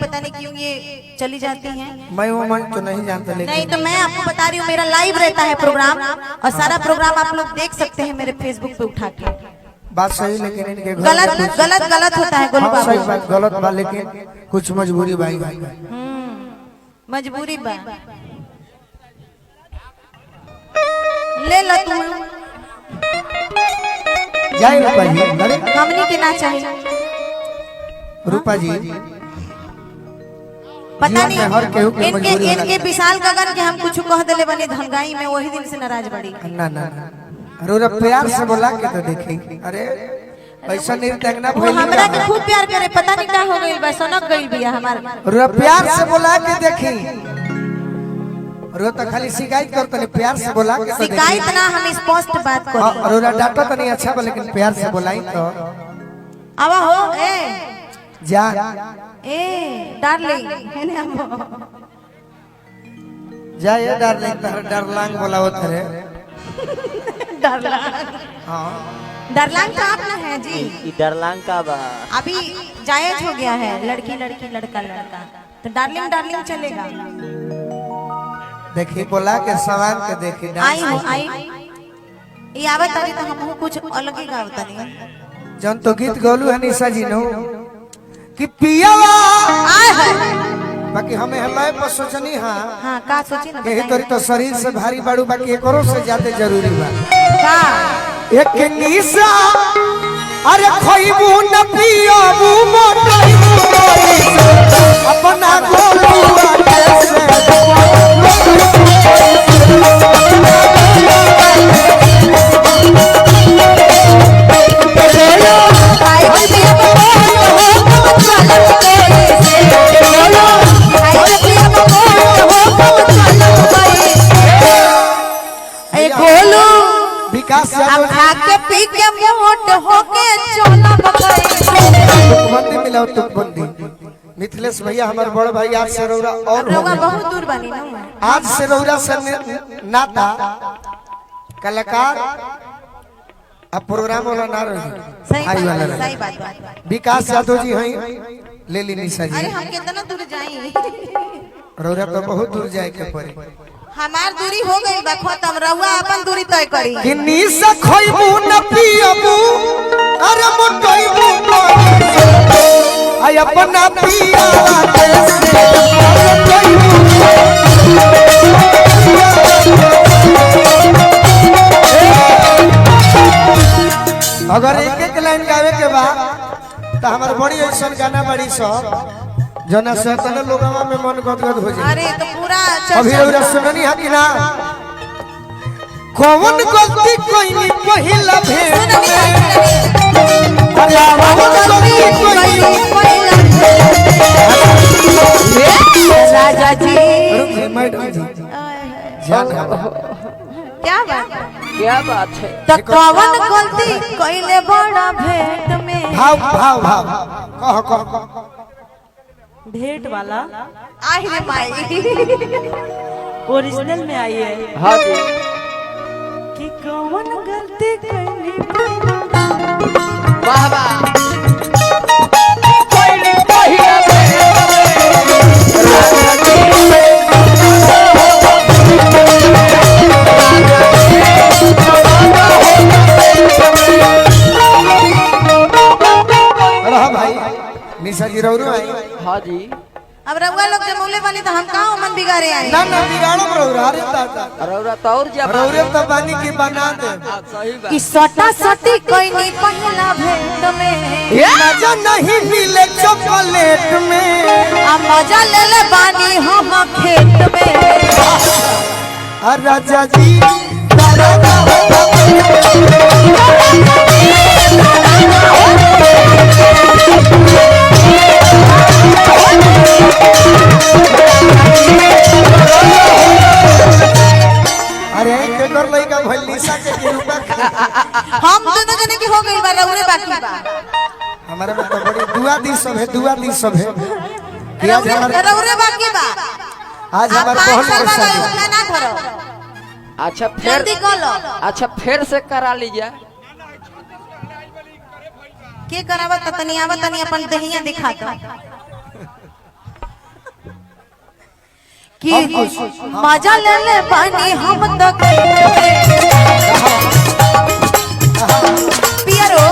पता नहीं क्यों ये चली जाती हैं। मैं वो मन तो नहीं जानता, लेकिन नहीं तो मैं आपको बता रही हूँ, मेरा लाइव रहता है प्रोग्राम और सारा प्रोग्राम आप लोग देख सकते हैं मेरे फेसबुक पे उठा के। बात सही, लेकिन इनके घर गलत गलत गलत होता है गोलू हाँ, सही बाबू। बात गलत बा, लेकिन कुछ मजबूरी भाई मजबूरी बा। ले लो तू, जाए रूपा जी। अरे हमनी के ना चाहिए रूपा जी, पता जीवन में हर केहू के नहीं मजबूरी इनके होला। इनके विशाल गगन के हम कुछ कह दिले बनी धनगाई में, वही दिन से नाराज बड़ी। ना ना अरे प्यार से बोला के तो देखी। अरे ऐसा निर्तंगना वो हमरा के खूब प्यार करे, पता नहीं क्या हो गइल बा, सनक गइल बिया हमार। रो प्यार से बोला के देखी। रो तो खाली शिकायत करते नहीं, प्यार से बोला के तो देखी। शिकायत ना, हम स्पष्ट बात करी। रो डांटो तो नहीं अच्छा बा, लेकिन प्यार से बोलाई तो आवा हो ए जा ए डार्लिंग हेने हम जा ये डार्लिंग, तार डार्लांग बोला होता रे। डरलांग। हां डरलांग तो आप ना है जी। डरलांग का बा अभी जायज हो गया है, लड़की लड़की लड़का लड़का, तो डार्लिंग डार्लिंग चलेगा। देखी बोला के सवाल के देखी। आई हो आई ये आवत तारी तो हम कुछ अलग ही गावता नहीं। जन तो गीत गौलू है निशा जी नो कि पियावा आय है। बाकी हमें हल्लाए पर सोचनी हां हां का सोची ना यही तोरी तो शरीर से भारी बाड़ू, बाकी एकरो से ज्यादा जरूरी बा का एक निशा। अरे खइबू न पियाबू मोटाइबू अपना गोलुआ कैसे विकास अब आके पी के मोट होके चला तुकबंदी मिला तुकबंदी। मिथिलेश भैया हमारे बड़े भाई आज से रौरा और हो रउआ गए। बहुत दूर बनी ना। आज से रौरा से नाता कलाकार अब प्रोग्राम वाला ना रही, सही भाई वाला बात, रही। सही बात। विकास यादव जी हैं, ले ली निशा अरे जी। हम कितना दूर जाई, रौरा तो बहुत दूर जाए के पड़े। हमार दूरी हो गई बा खत्म, रउआ अपन दूरी तय करी। कि निशा खइबू न पियबू अरे मोटाइबू आई अपना पियावा कैसे अगर एक एक लाइन गावे के बाद तो हमारे बड़ी ऐसा गाना बड़ी सब जना से तने लोगवा में मन गदगद हो जाए। अरे तो पूरा अभी रउरा सुननी है कि ना? कौन गलती कोई नहीं पहिला भेंट में अरे कौन गलती कोई राजा जी रुकिए मैडम जी जान क्या बात है? तो कौन गलती कइले बड़ा भेंट में। भाव भाव भाव कह भेंट वाला आई रे माई ओरिजिनल में आई है। हाँ जी कि कौन गलती करनी वाह वाह भाई निशा जी रौरू आई। हाँ जी अब रउआ लोग जमौले वाली तो हम कहाँ मन बिगाड़े आए। ना ना बिगाड़ो रौरा। अरे दादा रौरा तो और जब रौरे तो बानी की बना दे। सही बात कि सटा सटी कोई नहीं पहला भेंट में मजा नहीं मिले चॉकलेट में आ मजा ले ले बानी हम खेत में। राजा जी अरे केकर लइका भइल निशा के रूपा हम दोनों जने की हो गई बा, रउरे बाकी बा। हमारे में तो बड़ी दुआ दी सब है, दुआ दी सब है कि आज हमारे रउरे बाकी बा। आज आप हमारे 5 साल पहले वाला शादी योजना ना करो, अच्छा जल्दी फिर कर लो। अच्छा फिर से करा लीजिए। के करावत तनी आवत तनी अपन देहिया दिखा दो। कि मजा ले ले पानी हम तो पियरो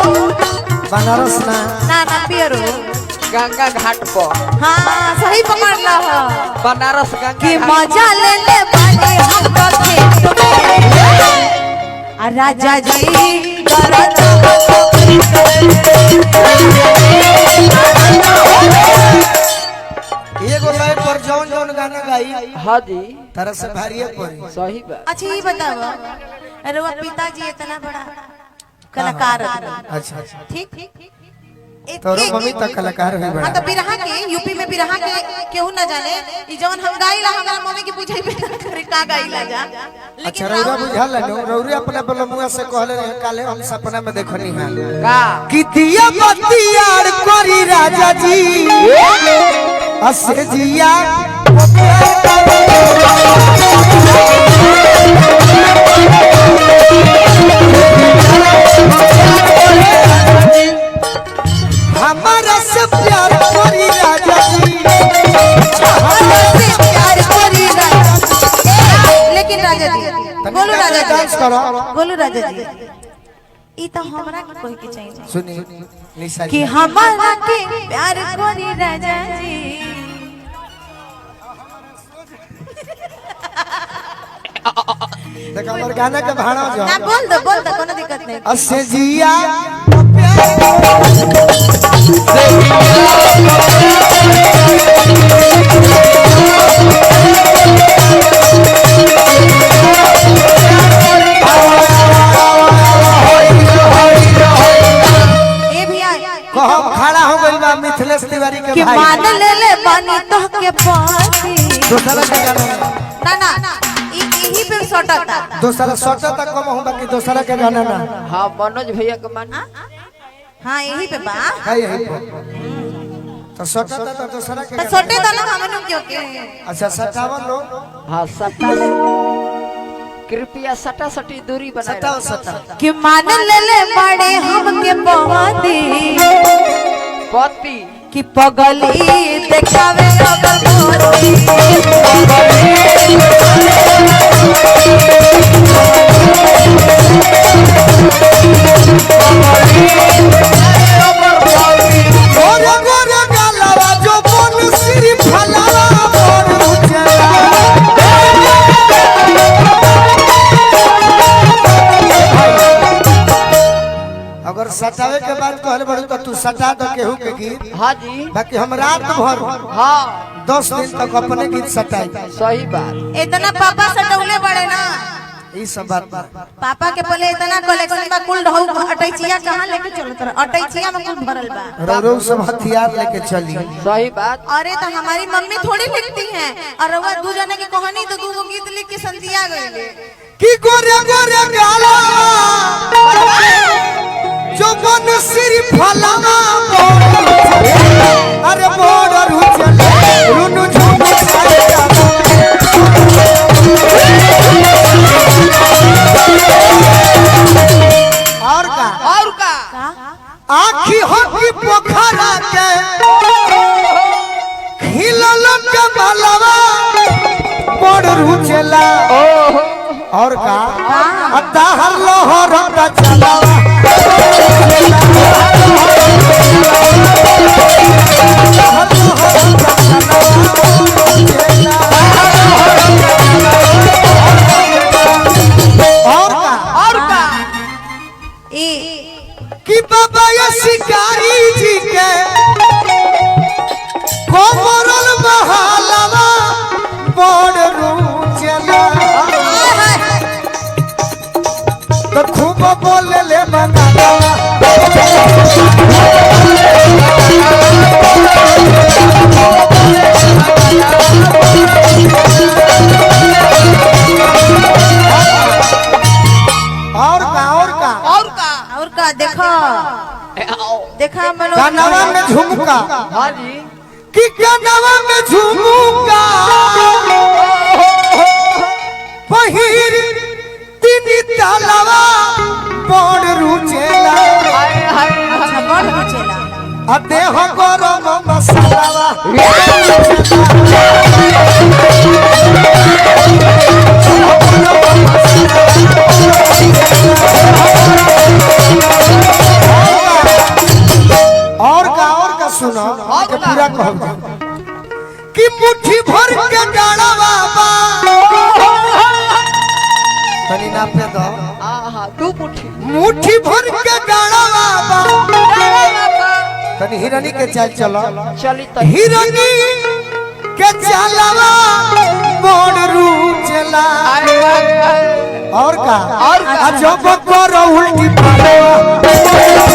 बनारस ना ना पियरो गंगा घाट पर हाँ सही पकड़ ला हो बनारस गंगा कि घाट मजा ले ले पानी हम तो खेत में आ राजा जी करत एगो लय पर जौन जौन गाना गाई हाँ जी तरह से भारी पड़ी। सही बात। अच्छा ये बताओ अरे वो पिताजी इतना बड़ा कलाकार अच्छा ठीक तोरो मम्मी तक कलाकार हुई बड़ा। हाँ तो बिरहा के यूपी में बिरहा के केहू ना जाने ई जवन हम गाइला हमार मम्मी की पूछे पे करे का गाइला जा अच्छा रौरा बुझाल नो रौरी अपना बलमुआ से कहले रहे काले हम सपना में देखनी है का कि दिया बतियार करी राजा जी असे जिया हमारा से प्यार करी राजा जी हमारा से प्यार करी राजा लेकिन राजा जी बोलो राजा डांस जी करो बोलो राजा जी ई तो हमरा के कोई के चाहिए सुनी निशा कि हमारा के प्यार करी राजा जी देखो हमर गाना के भाड़ा जो ना बोल दो कोनो दिक्कत नहीं असे जिया ए भैया कहो खड़ा हो गइल बा मिथिलेश तिवारी के कि भाई मान ले ले पानी तो के पानी दूसरा के गाना ना यही पे सटा था दूसरा सोचा तक कम हूं बाकी दूसरा के गाना ना हाँ मनोज भैया के मान हाँ यही पे बा है यही तो सोचा तो दूसरा के तो सोटे तो ना हमनु क्यों के अच्छा सटावन लो हाँ सटा कृपया सटा सटी दूरी बनाए सटाओ सटा कि मान ले ले बड़े हम के पवादी पति कि पगली देखावे अगर मोती गोरे गोरे गालवा जो बन सिरी फलावा मोर उजला अगर सटावे के बाद कहले बड़ू तो तू सटा दो केहू के गीत हाँ जी बाकी हम रात भर हाँ 10 दिन तक अपने गीत सटाई सही बात। इतना पापा सटौले बड़े ना ई सब बात पापा के पहले इतना कलेक्शन बा कुल रहू अटैचिया कहां लेके चलत रह अटैचिया में कुल भरल बा रौरव सब हथियार लेके चली सही बात। अरे तो हमारी मम्मी थोड़ी लिखती हैं और वो दू जने की कहानी तो दू गीत लिख के संतिया गईले की गोरे गोरे गालवा जो बन सिरी फलावा मोर उजला अरे मोर उजला रुनु झुनु छाया और का आखी हो की पोखरा के खिलल कमलवा बड़ रुचला और का अताहर लोहर का चलावा और का ई कि बाबा ये शिकारी जी के कोमरल महालवा बड़ रुचला तो खूब बोले ले बनावा और का देखो देखा मनो गानवा में झुमका हाँ जी कि गानवा में झुमका पहिर तीन तालवा बड़ रुचेला हाय हाय हाय बड़ चला आ देह गरम मसालावा के पूरा कहो कि मुट्ठी भर के डाला बाबा तनी ना पे दो आहा दू मुट्ठी भर के डाला बाबा तनी हिरनी के चाल चलो चली तो हिरनी के चालवा बोड़ रू चला और का और का? जब करो उल्टी पालो